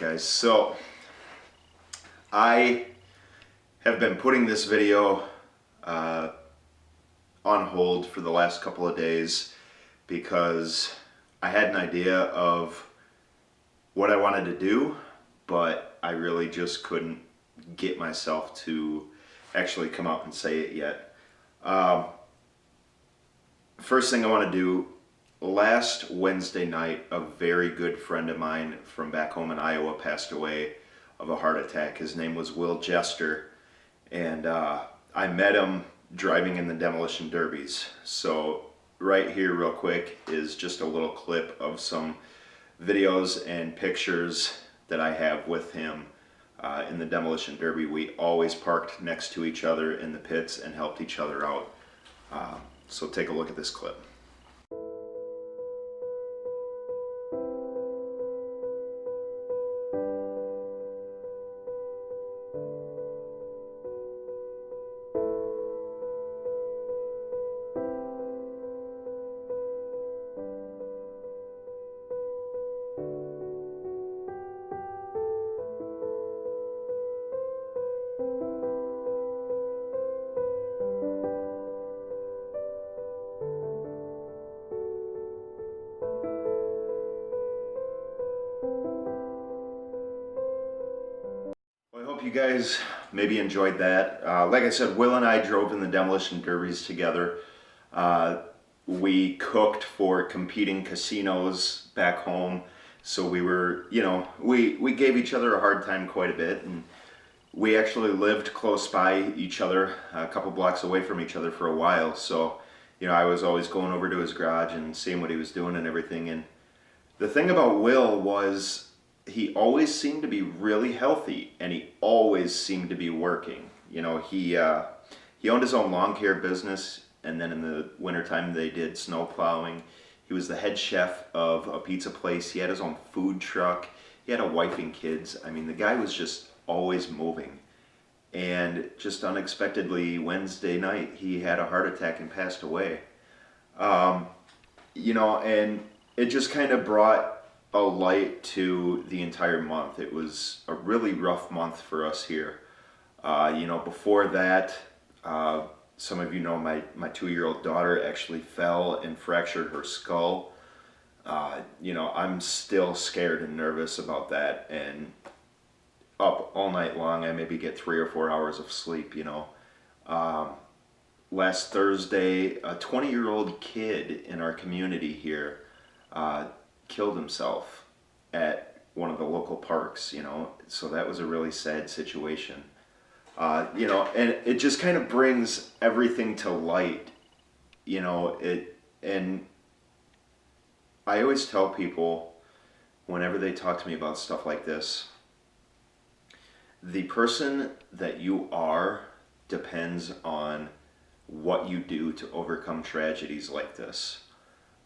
Alright guys, so I have been putting this video on hold for the last couple of days because I had an idea of what I wanted to do, but I really just couldn't get myself to actually come out and say it yet. First thing I want to do, last Wednesday night, a very good friend of mine from back home in Iowa passed away of a heart attack. His name was Will Jester, and I met him driving in the demolition derbies. So right here real quick is just a little clip of some videos and pictures that I have with him in the demolition derby. We always parked next to each other in the pits and helped each other out. So take a look at this clip. I hope you guys maybe enjoyed that. Like I said, Will and I drove in the demolition derbies together. We cooked for competing casinos back home, so we were, we gave each other a hard time quite a bit, and we actually lived close by each other, a couple blocks away from each other for a while. So, I was always going over to his garage and seeing what he was doing and everything. And the thing about Will was, he always seemed to be really healthy, and he always seemed to be working. He owned his own lawn care business, and then in the wintertime they did snow plowing. He was the head chef of a pizza place. He had his own food truck. He had a wife and kids. I mean, the guy was just always moving. And just unexpectedly, Wednesday night, he had a heart attack and passed away. And it just kind of brought a light to the entire month. It was a really rough month for us here. Before that, some of you know my 2-year-old daughter actually fell and fractured her skull. I'm still scared and nervous about that, and up all night long. I maybe get 3 or 4 hours of sleep. Last Thursday, a 20-year-old kid in our community here killed himself at one of the local parks, so that was a really sad situation. And it just kind of brings everything to light, and I always tell people whenever they talk to me about stuff like this, the person that you are depends on what you do to overcome tragedies like this.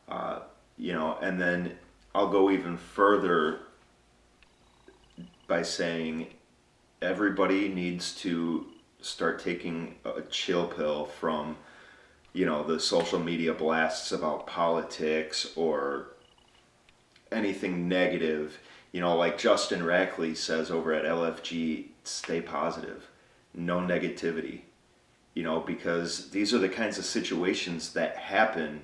And then I'll go even further by saying everybody needs to start taking a chill pill from, the social media blasts about politics or anything negative. Like Justin Rackley says over at LFG, stay positive, no negativity, because these are the kinds of situations that happen,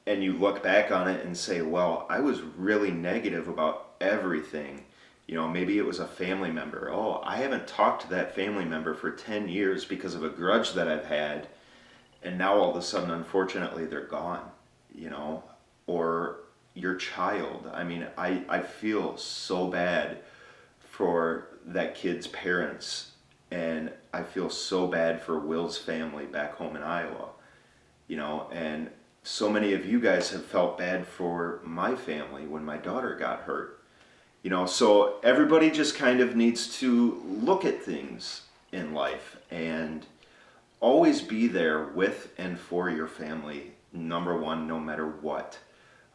and you look back on it and say, well, I was really negative about everything. Maybe it was a family member. Oh, I haven't talked to that family member for 10 years because of a grudge that I've had, and now all of a sudden, unfortunately, they're gone, or your child. I mean, I feel so bad for that kid's parents, and I feel so bad for Will's family back home in Iowa, and so many of you guys have felt bad for my family when my daughter got hurt. So everybody just kind of needs to look at things in life and always be there with and for your family, number one, no matter what.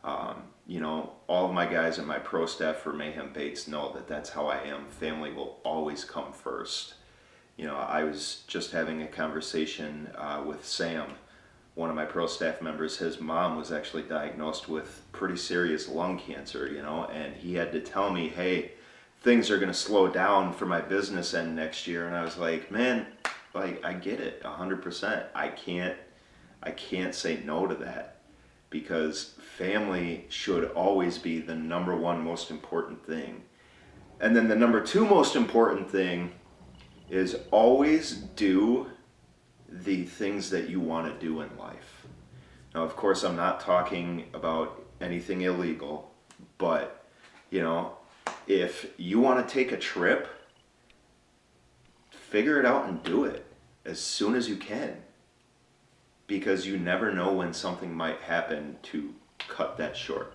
All of my guys in my pro staff for Mayhem Baits know that that's how I am. Family will always come first. I was just having a conversation with Sam, one of my pro staff members, his mom was actually diagnosed with pretty serious lung cancer, and he had to tell me, hey, things are going to slow down for my business end next year. And I was like, man, like, I get it 100%. I can't say no to that, because family should always be the number one most important thing. And then the number two most important thing is always do the things that you want to do in life. Now, of course, I'm not talking about anything illegal, but, if you want to take a trip, figure it out and do it as soon as you can, because you never know when something might happen to cut that short.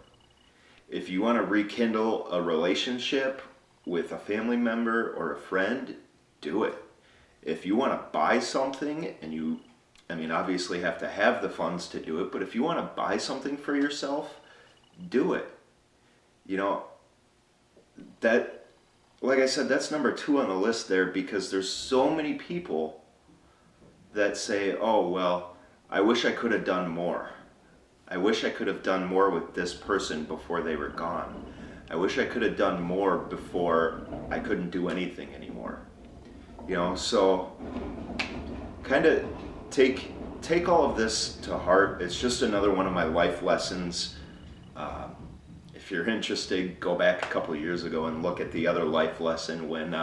If you want to rekindle a relationship with a family member or a friend, do it. If you want to buy something, and you, obviously have to have the funds to do it, but if you want to buy something for yourself, do it. That, like I said, that's number two on the list there, because there's so many people that say, oh, well, I wish I could have done more. I wish I could have done more with this person before they were gone. I wish I could have done more before I couldn't do anything anymore. So kind of take all of this to heart. It's just another one of my life lessons. If you're interested, go back a couple of years ago and look at the other life lesson when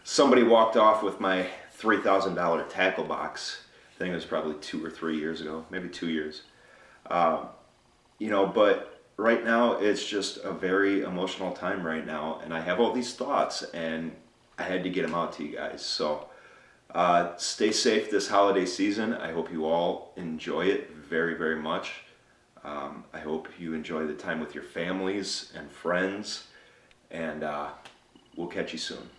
somebody walked off with my $3,000 tackle box. I think it was probably 2 or 3 years ago, maybe 2 years. But right now it's just a very emotional time right now, and I have all these thoughts, and I had to get them out to you guys. So stay safe this holiday season. I hope you all enjoy it very, very much. I hope you enjoy the time with your families and friends, and we'll catch you soon.